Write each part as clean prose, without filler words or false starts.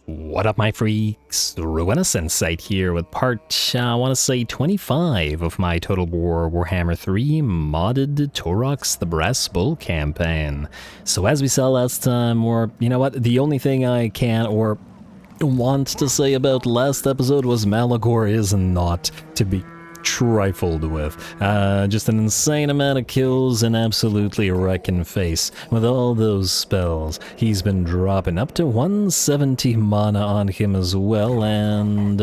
What up, my freaks? Ruinous Insight here with part, I want to say 25 of my Total War Warhammer 3 modded Taurox the Brass Bull campaign. So as we saw last time, or you know what, the only thing I can or want to say about last episode was Malagor is not to be trifled with. Just an insane amount of kills and absolutely wrecking face with all those spells. He's been dropping up to 170 mana on him as well, and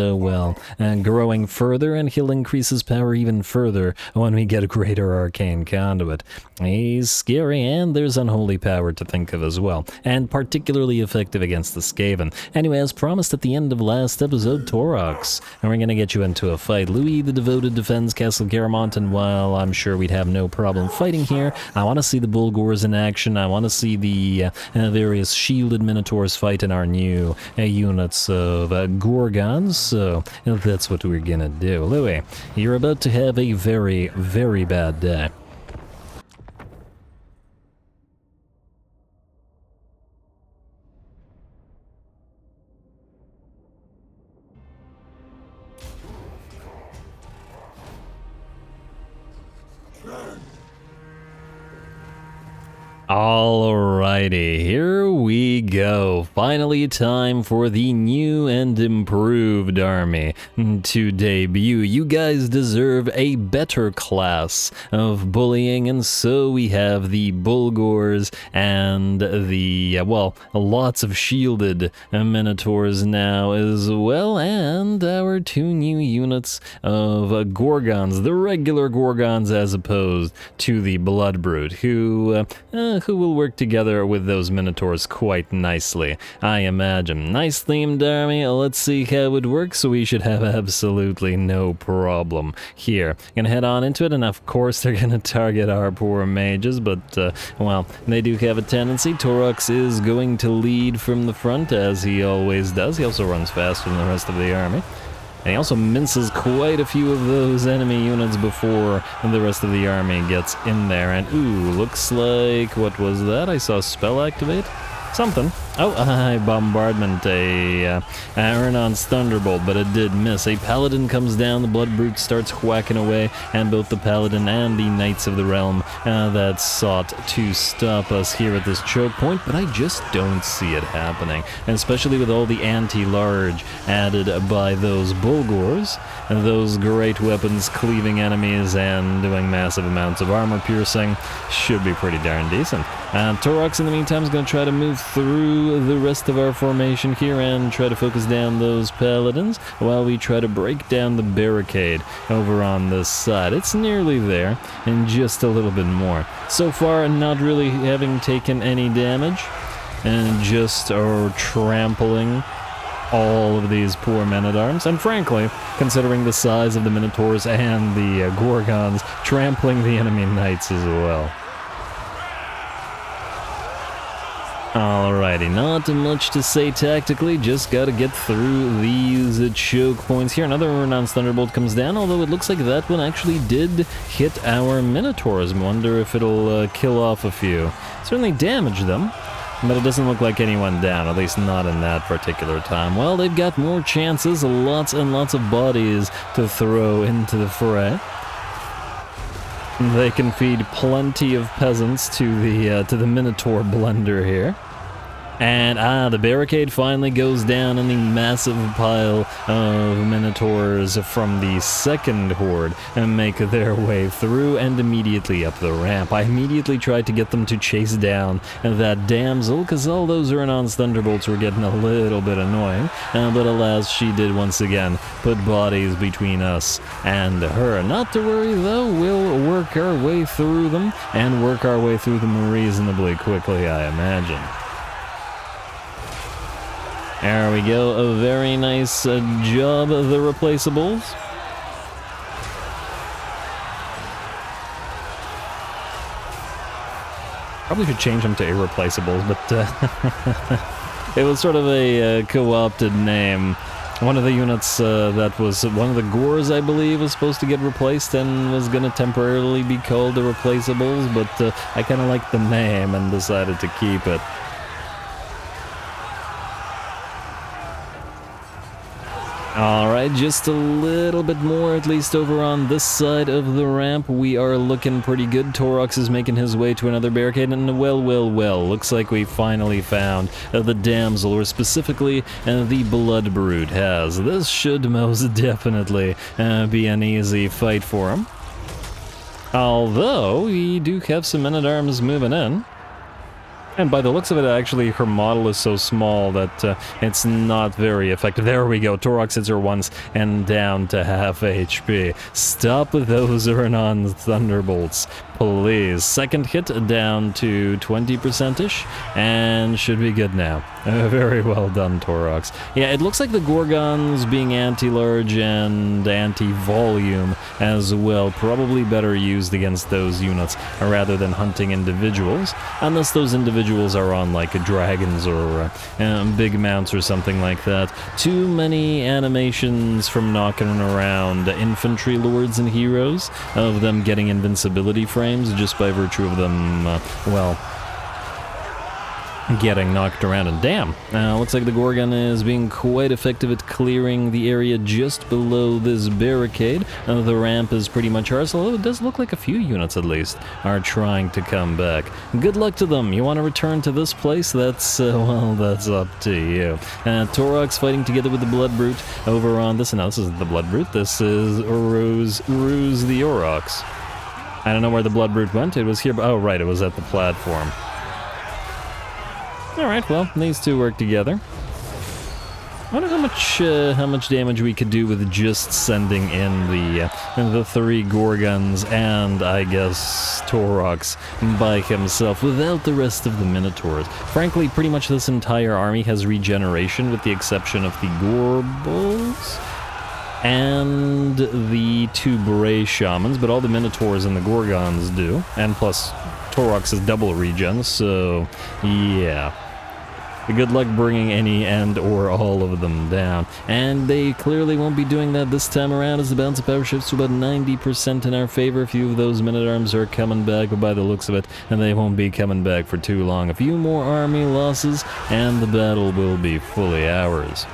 growing further, and he'll increase his power even further when we get a greater arcane conduit. He's scary, and there's unholy power to think of as well, and particularly effective against the Skaven. Anyway, as promised at the end of last episode, Taurox, and we're gonna get you into a fight. Louis the Devoted defends Castle Garamont, and while I'm sure we'd have no problem fighting here, I want to see the Bulgors in action. I want to see the various shielded Minotaurs fight in our new units of Gorgons, so that's what we're gonna do. Louis, you're about to have a very, very bad day. Alrighty, here we go. Finally time for the new and improved army to debut. You guys deserve a better class of bullying, and so we have the Bulgors and the, lots of shielded Minotaurs now as well, and our two new units of Gorgons, the regular Gorgons as opposed to the Bloodbrute, who will work together with those Minotaurs quite nicely, I imagine. Nice themed army, let's see how it works, so we should have absolutely no problem here. Gonna head on into it, and of course they're gonna target our poor mages, but, they do have a tendency. Taurox is going to lead from the front, as he always does. He also runs faster than the rest of the army. And he also minces quite a few of those enemy units before the rest of the army gets in there. And ooh, looks like, what was that? I saw a spell activate? Something. Oh, a bombardment, Ernon's Thunderbolt, but it did miss. A paladin comes down, the Bloodbrute starts whacking away, and both the paladin and the Knights of the Realm that sought to stop us here at this choke point, but I just don't see it happening, and especially with all the anti-large added by those Bulgors, and those great weapons cleaving enemies and doing massive amounts of armor piercing, should be pretty darn decent. Taurox, in the meantime, is going to try to move through the rest of our formation here and try to focus down those paladins while we try to break down the barricade over on this side. It's nearly there, and just a little bit more. So far, not really having taken any damage, and just trampling all of these poor men-at-arms, and frankly, considering the size of the Minotaurs and the Gorgons, trampling the enemy knights as well. Alrighty, not much to say tactically, just gotta get through these choke points here. Another Ernon's Thunderbolt comes down, although it looks like that one actually did hit our Minotaurs. Wonder if it'll kill off a few. Certainly damage them, but it doesn't look like anyone down, at least not in that particular time. Well, they've got more chances, lots and lots of bodies to throw into the fray. They can feed plenty of peasants to the Minotaur blender here. And the barricade finally goes down, and the massive pile of Minotaurs from the second horde make their way through and immediately up the ramp. I immediately tried to get them to chase down that damsel, because all those Ernon's Thunderbolts were getting a little bit annoying, but alas, she did once again put bodies between us and her. Not to worry though, we'll work our way through them, and work our way through them reasonably quickly, I imagine. There we go, a very nice job of the replaceables. Probably should change them to irreplaceables, but it was sort of a co-opted name. One of the units that was one of the Gors, I believe, was supposed to get replaced and was going to temporarily be called the Replaceables, but I kind of liked the name and decided to keep it. Alright, just a little bit more, at least over on this side of the ramp. We are looking pretty good. Taurox is making his way to another barricade, and well, looks like we finally found the damsel, or specifically the blood brute has. This should most definitely be an easy fight for him. Although, we do have some men-at-arms moving in. And by the looks of it, actually, her model is so small that it's not very effective. There we go. Taurox hits her once and down to half HP. Stop those Uranon Thunderbolts, please. Second hit down to 20%-ish, and should be good now. Very well done, Taurox. Yeah, it looks like the Gorgons being anti-large and anti-volume as well, probably better used against those units rather than hunting individuals, unless those individuals are on like dragons or big mounts or something like that. Too many animations from knocking around infantry lords and heroes of them getting invincibility frames just by virtue of them, well, getting knocked around. And damn, looks like the Gorgon is being quite effective at clearing the area just below this barricade. The ramp is pretty much ours, although it does look like a few units at least are trying to come back. Good luck to them. You want to return to this place? That's, well, that's up to you. Taurox fighting together with the Blood Brute over on this, no, this isn't the Blood Brute, this is Ruse the Aurochs. I don't know where the Blood Brute went, it was here, oh right, it was at the platform. Alright, well, these two work together. I wonder how much damage we could do with just sending in the 3 Gorgons and, I guess, Taurox by himself without the rest of the Minotaurs. Frankly, pretty much this entire army has regeneration with the exception of the Gorbals and the 2 Bray Shamans, but all the Minotaurs and the Gorgons do, and plus Taurox is double regen, so yeah. Good luck bringing any and or all of them down. And they clearly won't be doing that this time around as the balance of power shifts to about 90% in our favor. A few of those men-at-arms are coming back, but by the looks of it, and they won't be coming back for too long. A few more army losses, and the battle will be fully ours.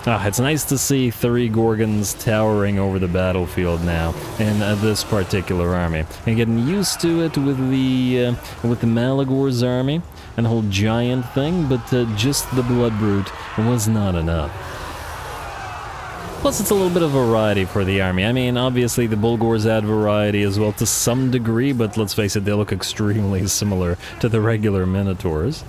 It's nice to see 3 Gorgons towering over the battlefield now in this particular army. And getting used to it with the Malagor's army and the whole giant thing, but just the Blood Brute was not enough. Plus, it's a little bit of variety for the army. I mean, obviously the Bulgors add variety as well to some degree, but let's face it, they look extremely similar to the regular Minotaurs.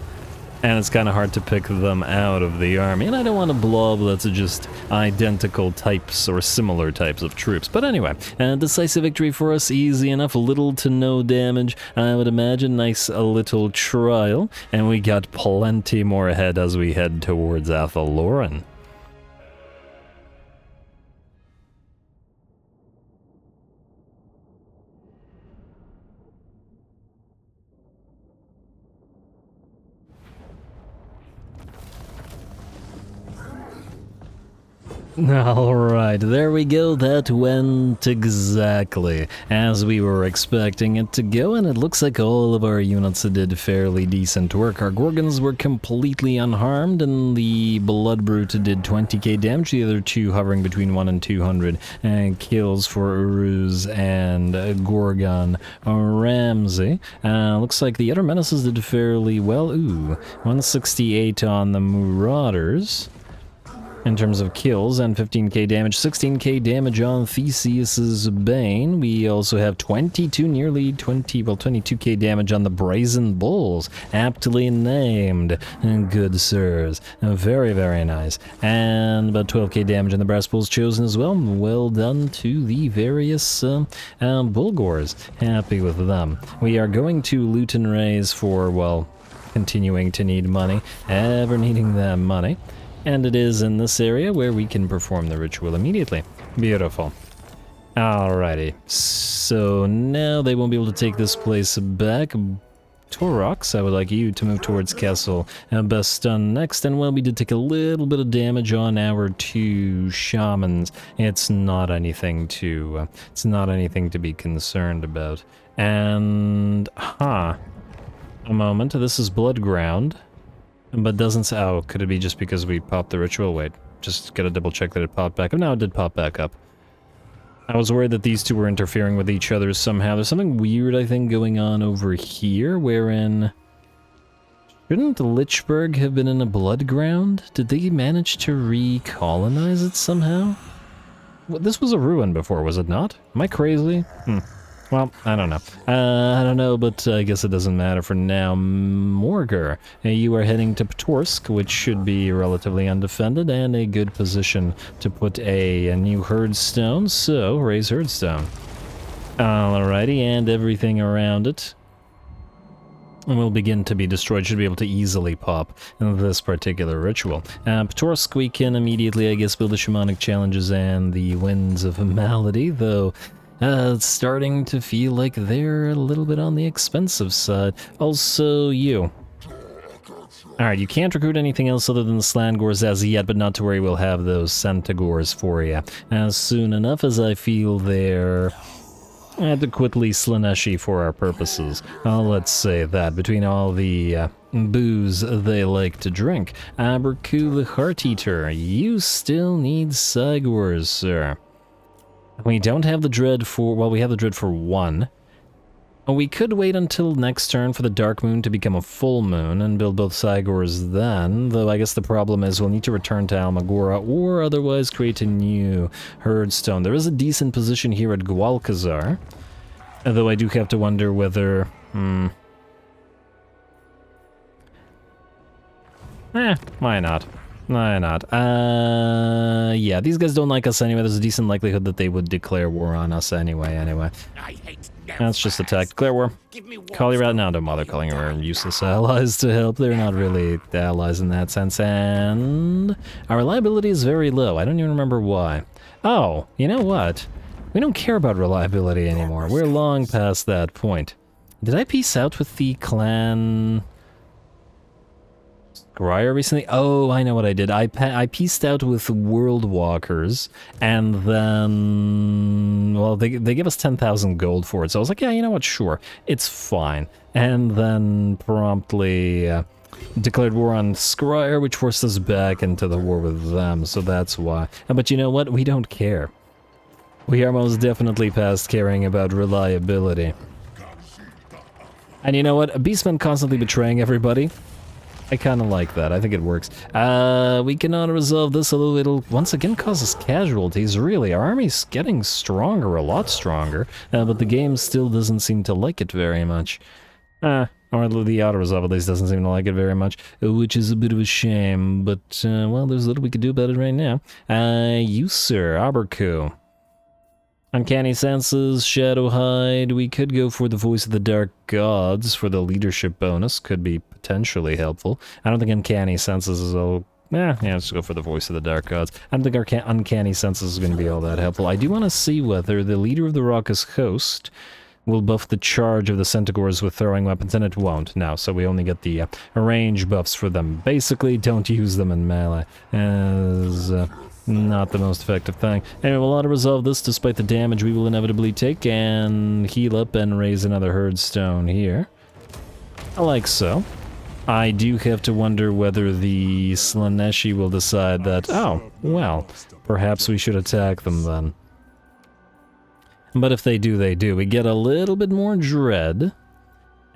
And it's kind of hard to pick them out of the army. And I don't want a blob that's just identical types or similar types of troops. But anyway, decisive victory for us, easy enough, little to no damage, I would imagine. Nice little trial. And we got plenty more ahead as we head towards Athaloran. Alright, there we go. That went exactly as we were expecting it to go, and it looks like all of our units did fairly decent work. Our Gorgons were completely unharmed, and the Blood Brute did 20k damage, the other 2 hovering between 1 and 200 kills for Uruz and Gorgon Ramsey. Looks like the other menaces did fairly well. Ooh, 168 on the Marauders in terms of kills, and 15k damage, 16k damage on Theseus's Bane. We also have 22k damage on the Brazen Bulls, aptly named. Good sirs. Very, very nice. And about 12k damage on the Brass Bulls chosen as well. Well done to the various Bulgors. Happy with them. We are going to loot and raise for, well, continuing to need money. Ever needing that money. And it is in this area where we can perform the ritual immediately. Beautiful. Alrighty, so now they won't be able to take this place back. Taurox, I would like you to move towards Castle Baston next, and well, we did take a little bit of damage on our 2 shamans. It's not anything to be concerned about. And a moment, this is Blood Ground. But doesn't say, oh, could it be just because we popped the ritual? Wait, just gotta double check that it popped back up. No, it did pop back up. I was worried that these two were interfering with each other somehow. There's something weird, I think, going on over here, wherein... Shouldn't Lichburg have been in a blood ground? Did they manage to recolonize it somehow? Well, this was a ruin before, was it not? Am I crazy? Well, I don't know. I don't know, but I guess it doesn't matter for now. Morgar, you are heading to Ptorsk, which should be relatively undefended and a good position to put a new herdstone, so raise herdstone. Alrighty, and everything around it will begin to be destroyed, should be able to easily pop in this particular ritual. Ptorsk, we can immediately, I guess, build the shamanic challenges and the winds of malady, though it's starting to feel like they're a little bit on the expensive side. Also, you. Alright, you can't recruit anything else other than the Slangors as yet, but not to worry, we'll have those Centigors for you as soon enough as I feel they're adequately Slaneshi for our purposes. Let's say that, between all the booze they like to drink. Aberku the Heart-Eater, you still need Cygors, sir. We don't have the Dread for... well, we have the Dread for 1. We could wait until next turn for the Dark Moon to become a full moon and build both Cygors then, though I guess the problem is we'll need to return to Almagora or otherwise create a new herdstone. There is a decent position here at Gwalkazar, though I do have to wonder whether... why not? Why not? Yeah, these guys don't like us anyway. There's a decent likelihood that they would declare war on us anyway. Let's just attack. Declare war. Call your out now. Don't bother calling our useless allies to help. They're not really allies in that sense. And our reliability is very low. I don't even remember why. Oh, you know what? We don't care about reliability anymore. We're long past that point. Did I peace out with the clan... Grier recently? Oh, I know what I did. I pieced out with World Walkers, and then... well, they give us 10,000 gold for it, so I was like, yeah, you know what, sure, it's fine. And then promptly declared war on Scryer, which forced us back into the war with them, so that's why. But you know what? We don't care. We are most definitely past caring about reliability. And you know what? Beastmen constantly betraying everybody. I kind of like that. I think it works. We cannot resolve this, although it'll once again cause us casualties. Really, our army's getting stronger, a lot stronger, but the game still doesn't seem to like it very much. Or the auto-resolve at least doesn't seem to like it very much, which is a bit of a shame, but, well, there's little we could do about it right now. You, sir, Aberku. Uncanny Senses, Shadowhide, we could go for the Voice of the Dark Gods for the leadership bonus, could be potentially helpful. I don't think Uncanny Senses is all... yeah, let's go for the Voice of the Dark Gods. I don't think our Uncanny Senses is going to be all that helpful. I do want to see whether the leader of the Raucous Host will buff the charge of the Centigors with throwing weapons, and it won't now, so we only get the range buffs for them. Basically, don't use them in melee, as... not the most effective thing. Anyway, we'll auto-resolve this despite the damage we will inevitably take, and heal up and raise another herdstone here. Like so. I do have to wonder whether the Slaneshi will decide that, oh, well, perhaps we should attack them then. But if they do, they do. We get a little bit more dread.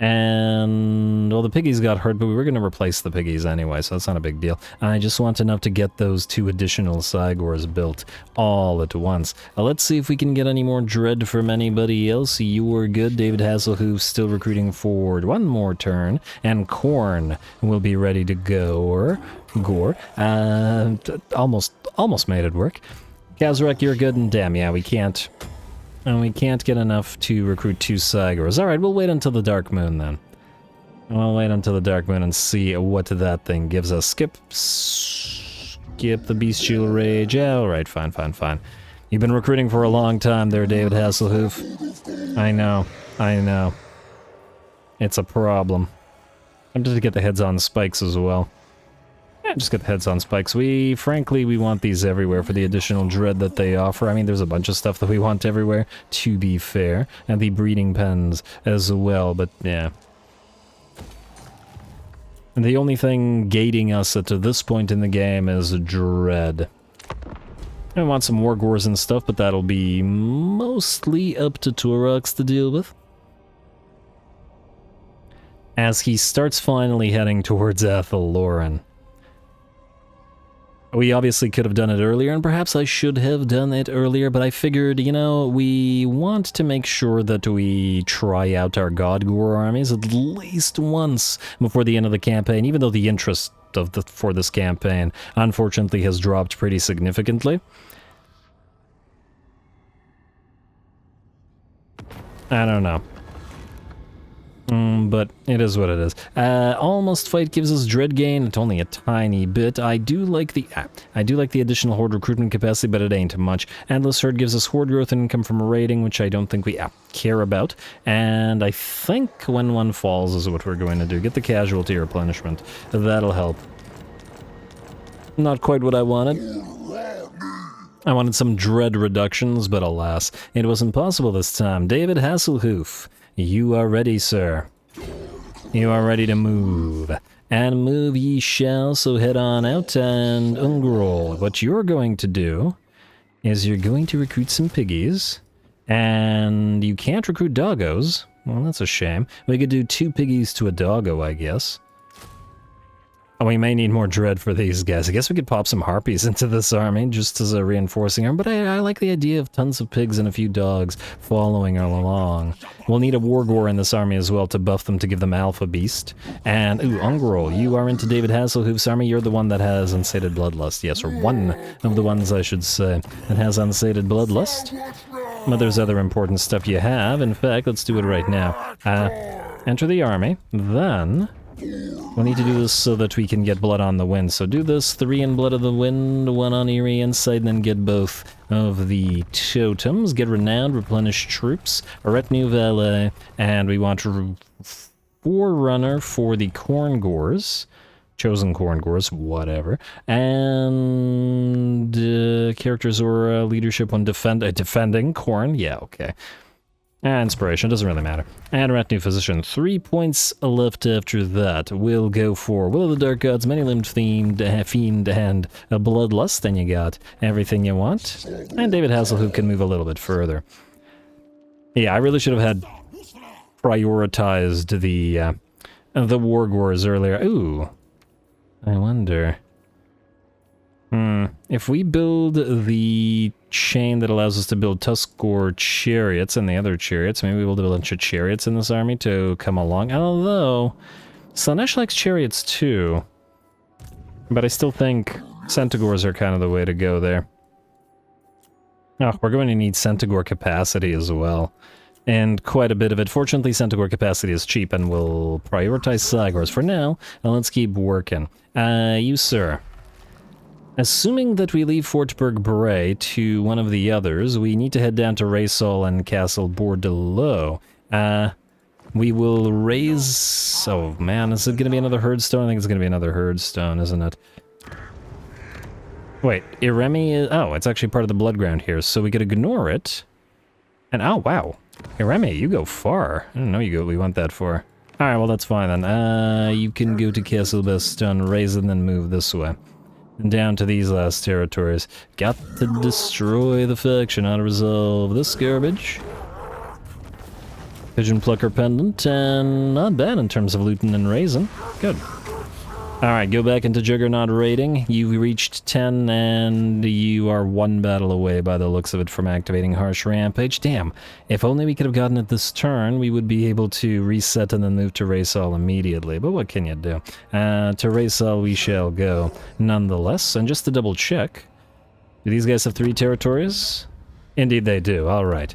And, well, the piggies got hurt, but we were going to replace the piggies anyway, so that's not a big deal. I just want enough to get those 2 additional Cygors built all at once. Let's see if we can get any more dread from anybody else. You were good. David Hasselhoof's still recruiting for 1 more turn, and Korn will be ready to go. Almost made it work. Kazarek, you're good, and damn, yeah, we can't... and we can't get enough to recruit 2 Cygors. Alright, we'll wait until the Dark Moon then. We'll wait until the Dark Moon and see what that thing gives us. Skip the Bestial Rage. Yeah, alright, fine. You've been recruiting for a long time there, David Hasselhoof. I know. It's a problem. I'm just to get the heads on spikes as well. Yeah, just get the heads on spikes. Frankly, we want these everywhere for the additional dread that they offer. I mean, there's a bunch of stuff that we want everywhere, to be fair. And the breeding pens as well, but yeah. And the only thing gating us to this point in the game is dread. I want some war gores and stuff, but that'll be mostly up to Taurox to deal with. As he starts finally heading towards Athelloren. We obviously could have done it earlier, and perhaps I should have done it earlier, but I figured, you know, we want to make sure that we try out our God-Gore armies at least once before the end of the campaign, even though the interest for this campaign, unfortunately, has dropped pretty significantly. I don't know. But it is what it is. Almost Fight gives us dread gain. It's only a tiny bit. I do like the additional horde recruitment capacity, but it ain't much. Endless Herd gives us horde growth and income from a raiding, which I don't think we care about. And I think when one falls is what we're going to do. Get the casualty replenishment. That'll help. Not quite what I wanted. I wanted some dread reductions, but alas, it wasn't possible this time. David Hasselhoof. You are ready, sir. You are ready to move. And move ye shall, so head on out and ungroll. What you're going to do is you're going to recruit some piggies. And you can't recruit doggos. Well, that's a shame. We could do 2 piggies to a doggo, I guess. Oh, we may need more dread for these guys. I guess we could pop some harpies into this army just as a reinforcing arm, but I like the idea of tons of pigs and a few dogs following along. We'll need a wargore in this army as well to buff them to give them alpha beast. And, ooh, Ungroll, you are into David Hasselhoof's army. You're the one that has unsated bloodlust. Yes, or one of the ones, I should say, that has unsated bloodlust. But there's other important stuff you have. In fact, let's do it right now. Enter the army, then we'll need to do this so that we can get Blood on the Wind. So do this, 3 in Blood of the Wind, 1 on Eerie Insight, and then get both of the totems. Get Renowned, replenish troops, a Retinue Valet, and we want Forerunner for the Corngores. Chosen Corngores, whatever. And characters or leadership when defending Corn. Yeah, okay. Inspiration, doesn't really matter. And Retinue Physician, 3 points left after that. We'll go for Will of the Dark Gods, Many-Limbed Fiend, and a Bloodlust, then you got everything you want. And David Hasselhoff can move a little bit further. Yeah, I really should have had prioritized the Wargores earlier. Ooh, I wonder. If we build the chain that allows us to build Tuskgore chariots and the other chariots, maybe we'll do a bunch of chariots in this army to come along. Although, Slanesh likes chariots too. But I still think Centaurs are kind of the way to go there. Oh, we're going to need Centaur capacity as well. And quite a bit of it. Fortunately, Centaur capacity is cheap and we'll prioritize Cygors for now. And let's keep working. You, sir. Assuming that we leave Fortburg Bray to one of the others, we need to head down to Raysol and Castle Bordelot. We will raise... Oh man, is it going to be another Herdstone? I think it's going to be another Herdstone, isn't it? Wait, Iremi is... Oh, it's actually part of the Bloodground here, so we could ignore it. And oh, wow. Iremi, you go far. I didn't know we went that far. Alright, well that's fine then. You can go to Castle Baston, raise and then move this way. And down to these last territories. Got to destroy the faction. How to resolve this garbage. Pigeon Plucker Pendant, and not bad in terms of looting and raising. Good. Alright, go back into Juggernaut raiding. You reached 10, and you are 1 battle away by the looks of it from activating Harsh Rampage. Damn, if only we could have gotten it this turn, we would be able to reset and then move to Raysol immediately. But what can you do? To Raysol we shall go nonetheless. And just to double check, do these guys have 3 territories? Indeed they do, alright.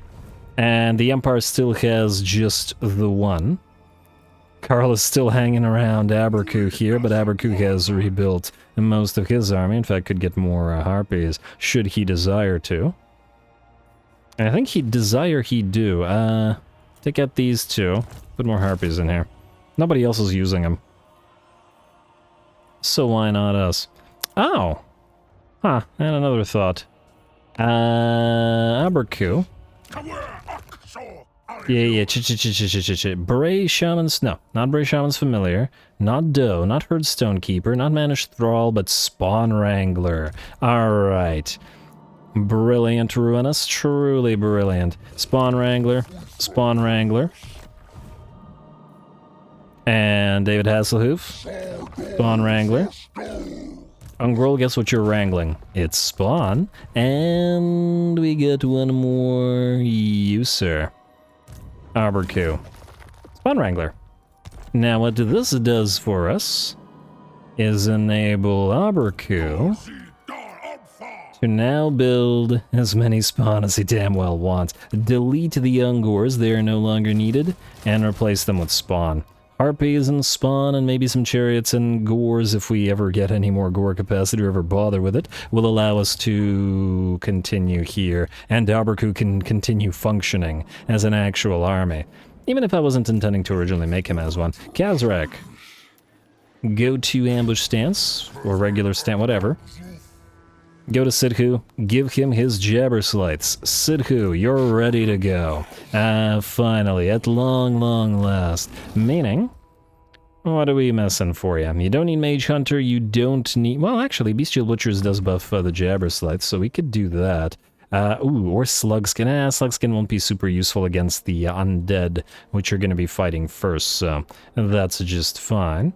And the Empire still has just the 1. Carl is still hanging around Abercoo here, but Abercoo has rebuilt most of his army. In fact, could get more harpies, should he desire to. And I think he'd do. Take out these 2. Put more harpies in here. Nobody else is using them. So why not us? Oh! Huh, I had another thought. Abercoo. Yeah, Bray Shaman's... No, not Bray Shaman's Familiar. Not Doe, not Herdstone Keeper, not Managed Thrall, but Spawn Wrangler. Alright. Brilliant, Ruinous. Truly brilliant. Spawn Wrangler. Spawn Wrangler. And David Hasselhoof. Spawn Wrangler. Ungroll, guess what you're wrangling? It's Spawn. And we get one more. You, sir. Arborku. Spawn Wrangler. Now what this does for us is enable Arborku to now build as many spawn as he damn well wants. Delete the Ungors, they are no longer needed, and replace them with spawn. Harpies and spawn and maybe some chariots and gores, if we ever get any more gore capacity or ever bother with it, will allow us to continue here, and Arborku can continue functioning as an actual army. Even if I wasn't intending to originally make him as one. Kazrak. Go to ambush stance, or regular stance, whatever. Go to Sidhu, give him his jabber slights. Sidhu, you're ready to go. Finally, at long, long last. Meaning, what are we missing for you? You don't need Mage Hunter, you don't need... Well, actually, Bestial Butchers does buff the jabber slights, so we could do that. Or Slugskin. Slugskin won't be super useful against the undead, which you're going to be fighting first, so that's just fine.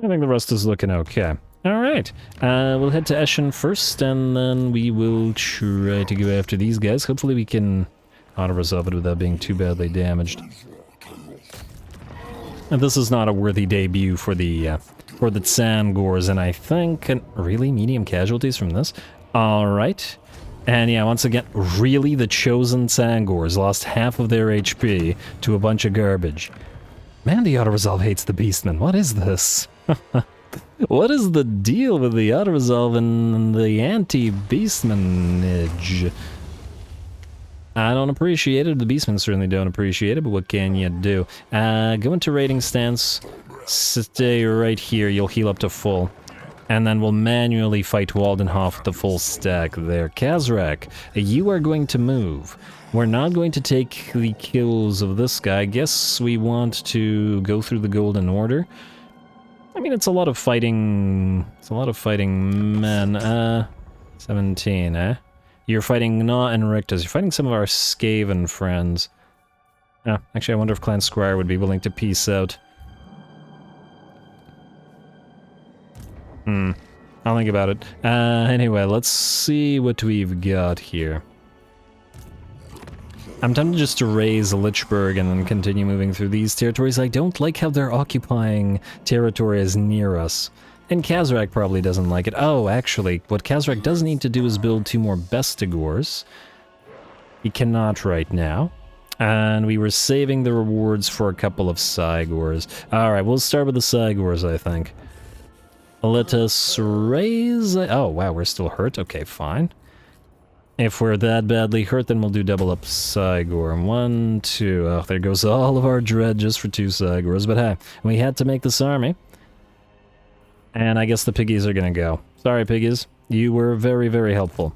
I think the rest is looking okay. Alright, we'll head to Eshin first, and then we will try to go after these guys. Hopefully we can auto-resolve it without being too badly damaged. And this is not a worthy debut for the Tsangors, and I think... really? Medium casualties from this? Alright. And yeah, once again, really, the chosen Tsangors lost half of their HP to a bunch of garbage. Man, the auto-resolve hates the Beastmen. What is this? What is the deal with the auto-resolve and the anti-Beastmanage? I don't appreciate it. The Beastmen certainly don't appreciate it, but what can you do? Go into raiding stance. Stay right here. You'll heal up to full. And then we'll manually fight Waldenhof with the full stack there. Kazrak, you are going to move. We're not going to take the kills of this guy. I guess we want to go through the Golden Order. I mean, it's a lot of fighting... It's a lot of fighting men. 17, eh? You're fighting Gnaw and Rictus. You're fighting some of our Skaven friends. Actually, I wonder if Clan Squire would be willing to peace out. I'll think about it. Anyway, let's see what we've got here. I'm tempted just to raise Lichburg and then continue moving through these territories. I don't like how they're occupying territory as near us. And Kazrak probably doesn't like it. Oh, actually, what Kazrak does need to do is build 2 more Bestigors. He cannot right now. And we were saving the rewards for a couple of Cygors. Alright, we'll start with the Cygors, I think. Let us raise... Oh, wow, we're still hurt? Okay, fine. If we're that badly hurt, then we'll do double up Cygor. 1, 2... Oh, there goes all of our dread just for 2 Cygors. But hey, we had to make this army. And I guess the piggies are gonna go. Sorry, piggies. You were very, very helpful.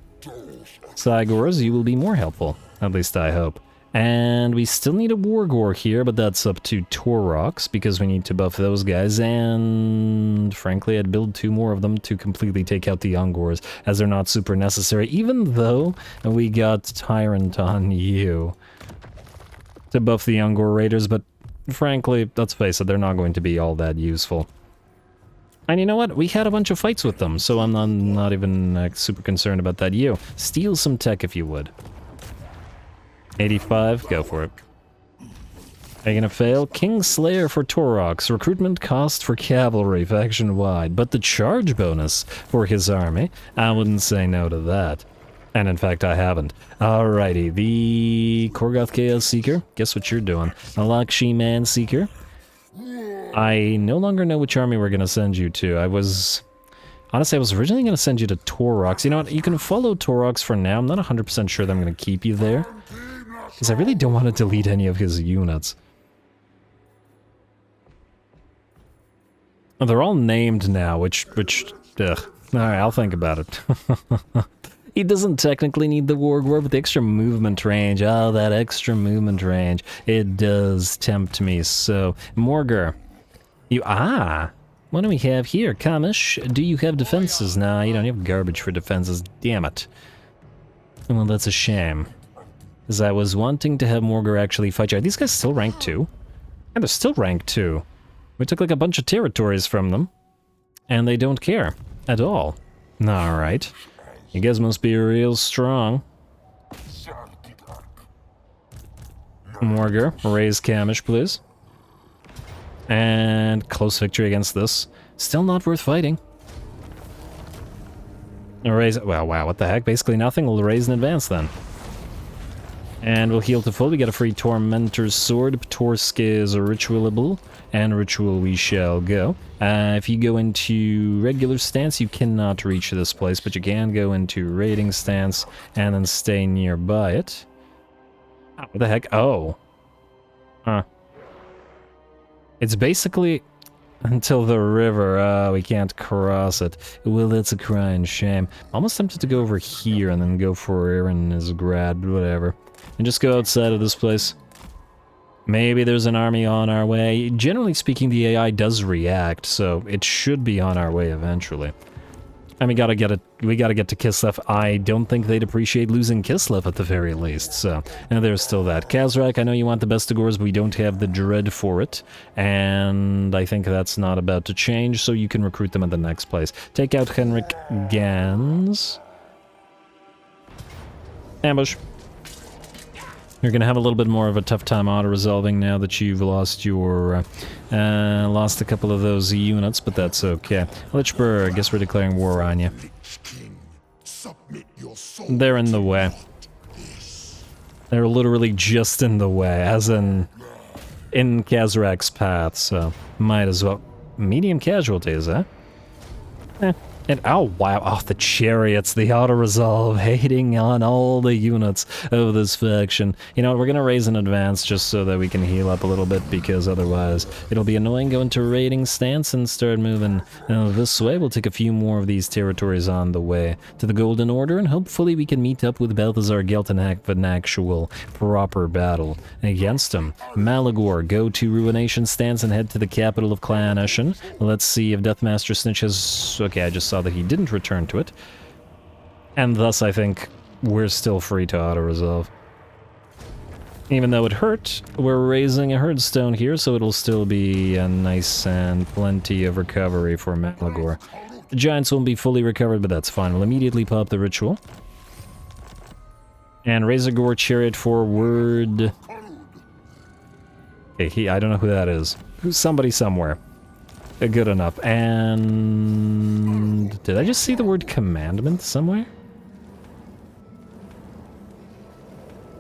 Cygors, you will be more helpful. At least I hope. And we still need a Wargore here, but that's up to Taurox, because we need to buff those guys, and frankly, I'd build 2 more of them to completely take out the Ungors, as they're not super necessary, even though we got Tyrant on you to buff the Ungor Raiders, but frankly, let's face it, they're not going to be all that useful. And you know what? We had a bunch of fights with them, so I'm not even super concerned about that. You, steal some tech if you would. 85, go for it. Are you gonna fail? Kingslayer for Taurox, recruitment cost for cavalry faction-wide, but the charge bonus for his army, I wouldn't say no to that. And in fact, I haven't. Alrighty, the Korgoth Chaos Seeker, guess what you're doing? A Lakshi Man Seeker. I no longer know which army we're gonna send you to. Honestly, I was originally gonna send you to Taurox. You know what, you can follow Taurox for now. I'm not 100% sure that I'm gonna keep you there, because I really don't want to delete any of his units. Oh, they're all named now, which, ugh. Alright, I'll think about it. He doesn't technically need the Wargore, but the extra movement range, that extra movement range, it does tempt me, so... Morgar, what do we have here? Kamish, do you have defenses? Nah, you don't have garbage for defenses. Damn it. Well, that's a shame. Because I was wanting to have Morgar actually fight you. Are these guys still rank 2? Yeah, they're still rank 2. We took like a bunch of territories from them. And they don't care. At all. Alright. You guys must be real strong. Morgar, raise Kamish, please. And close victory against this. Still not worth fighting. Raise, well, wow, what the heck? Basically nothing. We'll raise in advance then. And we'll heal to full. We get a free Tormentor's Sword. Torsk is ritualable. And ritual we shall go. If you go into regular stance, you cannot reach this place, but you can go into raiding stance and then stay nearby it. Oh, what the heck? Oh. Huh. It's basically until the river. We can't cross it. Well, that's a crying shame. Almost tempted to go over here and then go for Aaron Isgrad, whatever. And just go outside of this place. Maybe there's an army on our way. Generally speaking, the AI does react, so it should be on our way eventually. And we gotta get to Kislev. I don't think they'd appreciate losing Kislev at the very least, so... And there's still that. Kazrak, I know you want the Bestigors, but we don't have the Dread for it. And I think that's not about to change, so you can recruit them at the next place. Take out Henrik Gans. Ambush. You're gonna have a little bit more of a tough time auto-resolving now that you've lost your... lost a couple of those units, but that's okay. Lichburg, guess we're declaring war on you. They're in the way. They're literally just in the way, as in Kazrak's path, so might as well. Medium casualties, huh? And oh wow, oh the chariots, the auto-resolve, hating on all the units of this faction. You know what, we're gonna raise in advance just so that we can heal up a little bit, because otherwise it'll be annoying going to raiding stance and start moving this way. We'll take a few more of these territories on the way to the Golden Order, and hopefully we can meet up with Balthazar Geltenhack for an actual proper battle against him. Malagor, go to Ruination stance and head to the capital of Clan Eshin. Let's see if Deathmaster Snitch has... Okay, I just saw that he didn't return to it. And thus, I think, we're still free to auto-resolve. Even though it hurt, we're raising a Herdstone here, so it'll still be a nice and plenty of recovery for Malagor. The Giants won't be fully recovered, but that's fine. We'll immediately pop the ritual. And Razorgore Chariot forward. Okay, I don't know who that is. Who's somebody somewhere. Good enough. And... did I just see the word commandment somewhere?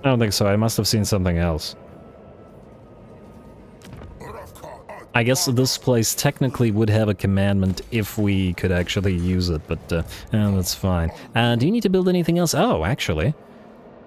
I don't think so. I must have seen something else. I guess this place technically would have a commandment if we could actually use it, but that's fine. Do you need to build anything else? Oh, actually.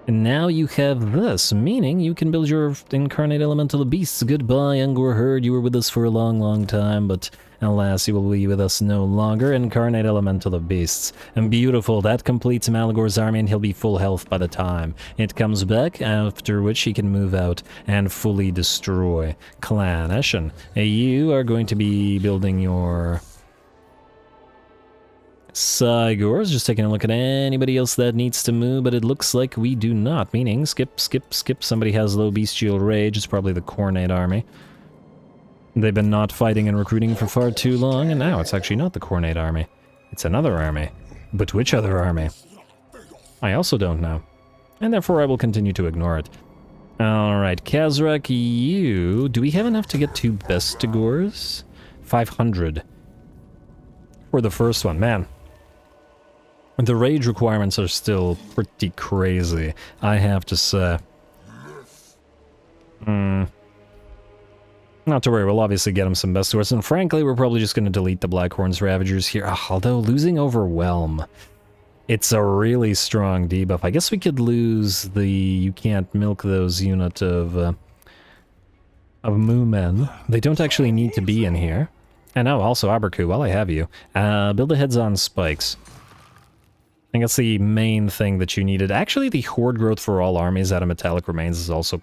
And now you have this, meaning you can build your incarnate elemental beasts. Goodbye, Ungor Herd. You were with us for a long, long time, but alas, you will be with us no longer. Incarnate elemental of beasts. And beautiful, that completes Malagor's army, and he'll be full health by the time it comes back, after which he can move out and fully destroy Clan Eshin. You are going to be building your... Cygors, just taking a look at anybody else that needs to move, but it looks like we do not, meaning skip. Somebody has low bestial rage. It's probably the Khornate army. They've been not fighting and recruiting for far too long, and now it's actually not the Khornate army. It's another army. But which other army? I also don't know. And therefore I will continue to ignore it. Alright, Kazrak, you... do we have enough to get 2 Bestigors? 500. For the first one, man. The rage requirements are still pretty crazy, I have to say. Not to worry, we'll obviously get him some Bestigors, and frankly, we're probably just going to delete the Blackhorn's Ravagers here. Although, losing Overwhelm, it's a really strong debuff. I guess we could lose the you can't milk those unit of Moomen. They don't actually need to be in here. And oh, also Aberku, while I have you, build the heads on spikes. I think that's the main thing that you needed. Actually, the horde growth for all armies out of metallic remains is also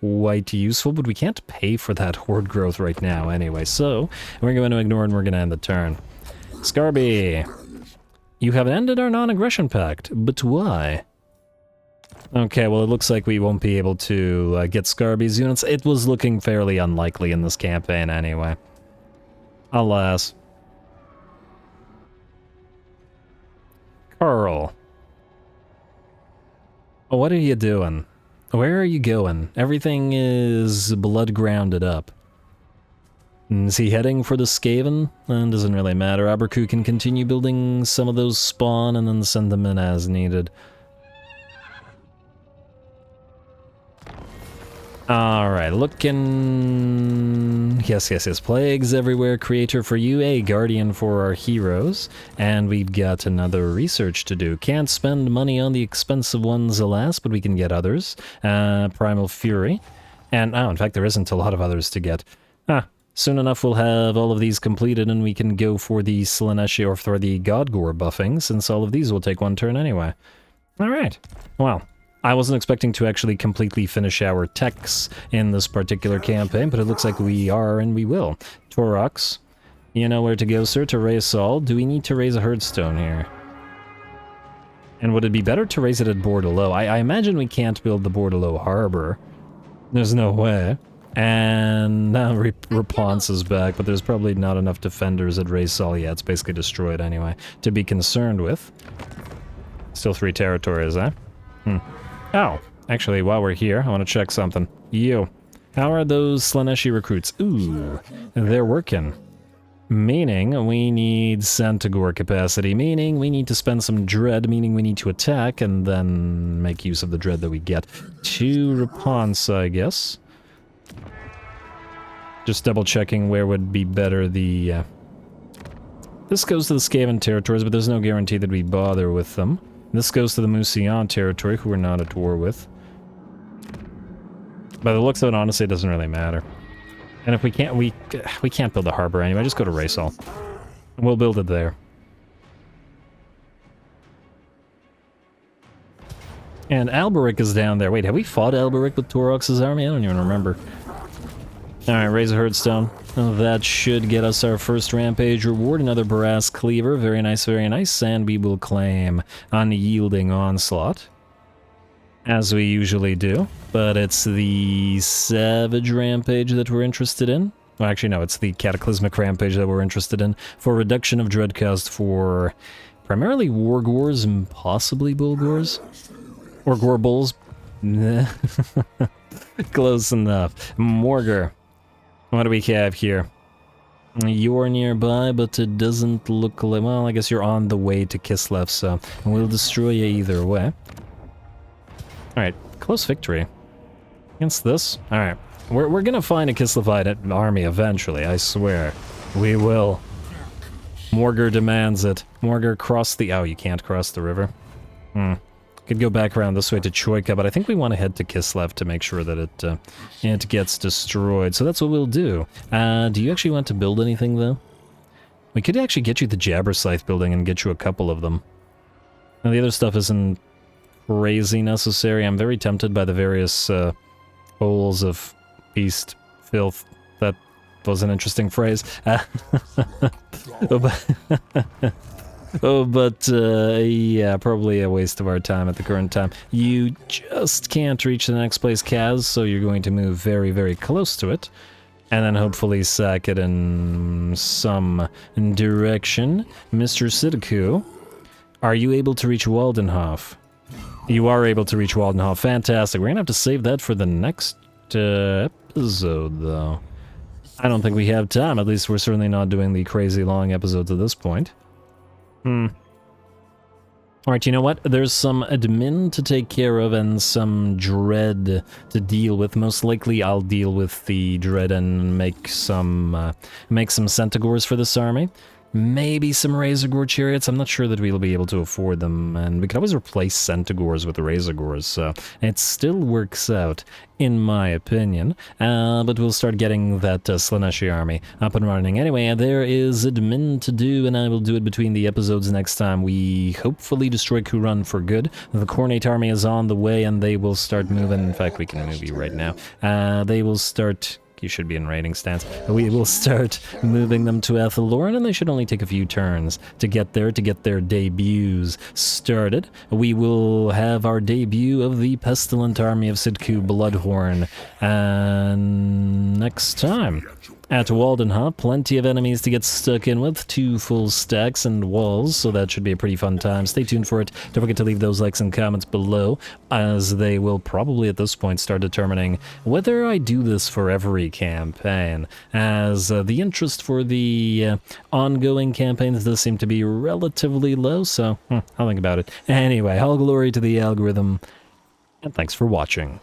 quite useful, but we can't pay for that horde growth right now anyway, so we're going to ignore it and we're going to end the turn. Scarby, you have ended our non-aggression pact, but why? Okay, well it looks like we won't be able to get Scarby's units. It was looking fairly unlikely in this campaign anyway. Alas. Carl. Oh, what are you doing? Where are you going? Everything is blood grounded up. Is he heading for the Skaven? Doesn't really matter. Aberku can continue building some of those spawn and then send them in as needed. Alright, looking... Yes, plagues everywhere, creator for you, a guardian for our heroes, and we've got another research to do. Can't spend money on the expensive ones, alas, but we can get others. Primal Fury, and, in fact, there isn't a lot of others to get. Soon enough we'll have all of these completed and we can go for the Slaaneshi or for the Godgore buffing, since all of these will take one turn anyway. Alright, well... I wasn't expecting to actually completely finish our techs in this particular campaign, but it looks like we are, and we will. Taurox, you know where to go, sir, to raise all. Do we need to raise a herdstone here? And would it be better to raise it at Bordelot? I imagine we can't build the Bordelot Harbor. There's no way. And now Reponse is back, but there's probably not enough defenders at Raysal yet. It's basically destroyed anyway, to be concerned with. Still 3 territories, eh? Oh, actually, while we're here, I want to check something. You. How are those Slaaneshi recruits? Ooh, they're working. Meaning we need Centaur capacity, meaning we need to spend some dread, meaning we need to attack and then make use of the dread that we get. 2 Reponse, I guess. Just double checking where would be better the... This goes to the Skaven territories, but there's no guarantee that we bother with them. This goes to the Musion territory, who we're not at war with. By the looks of it, honestly, it doesn't really matter. And if we can't, we can't build a harbor anyway, just go to Raysal. We'll build it there. And Alberic is down there. Wait, have we fought Alberic with Taurox's army? I don't even remember. Alright, raise a herdstone. That should get us our first rampage reward. Another brass cleaver. Very nice, very nice. And we will claim unyielding onslaught, as we usually do. But it's the savage rampage that we're interested in. Well, actually, no, it's the cataclysmic rampage that we're interested in. For reduction of dread cost for primarily wargores and possibly bullgores. Or gore bulls. Close enough. Morgar. What do we have here? You're nearby, but it doesn't look like... Well, I guess you're on the way to Kislev, so we'll destroy you either way. Alright, close victory. Against this? Alright, we're gonna find a Kislevite army eventually, I swear. We will. Morgar demands it. Morgar, cross the... Oh, you can't cross the river. Could go back around this way to Choika, but I think we want to head to Kislev to make sure that it gets destroyed. So that's what we'll do. Do you actually want to build anything, though? We could actually get you the Jabberscythe building and get you a couple of them. Now, the other stuff isn't crazy necessary. I'm very tempted by the various holes of beast filth. That was an interesting phrase. Yeah, probably a waste of our time at the current time. You just can't reach the next place, Kaz, so you're going to move very, very close to it. And then hopefully sack it in some direction. Mr. Siddiku, are you able to reach Waldenhof? You are able to reach Waldenhof. Fantastic. We're going to have to save that for the next episode, though. I don't think we have time. At least we're certainly not doing the crazy long episodes at this point. Alright, you know what? There's some admin to take care of and some dread to deal with. Most likely I'll deal with the dread and make some centaurs for this army. maybe some Razor Gore chariots. I'm not sure that we'll be able to afford them, and we could always replace Centaurs with the Razor Gores, so it still works out, in my opinion. But we'll start getting that Slaaneshi army up and running. Anyway, there is admin to do, and I will do it between the episodes next time. We hopefully destroy Kuran for good. The Cornate army is on the way, and they will start moving. In fact, we can move you right now. They will start... You should be in raiding stance. We will start moving them to Aethelorn, and they should only take a few turns to get there, to get their debuts started. We will have our debut of the Pestilent Army of Sidku Bloodhorn next time. At Waldenhop, plenty of enemies to get stuck in with, 2 full stacks and walls, so that should be a pretty fun time. Stay tuned for it. Don't forget to leave those likes and comments below, as they will probably at this point start determining whether I do this for every campaign, as the interest for the ongoing campaigns does seem to be relatively low, so I'll think about it. Anyway, all glory to the algorithm, and thanks for watching.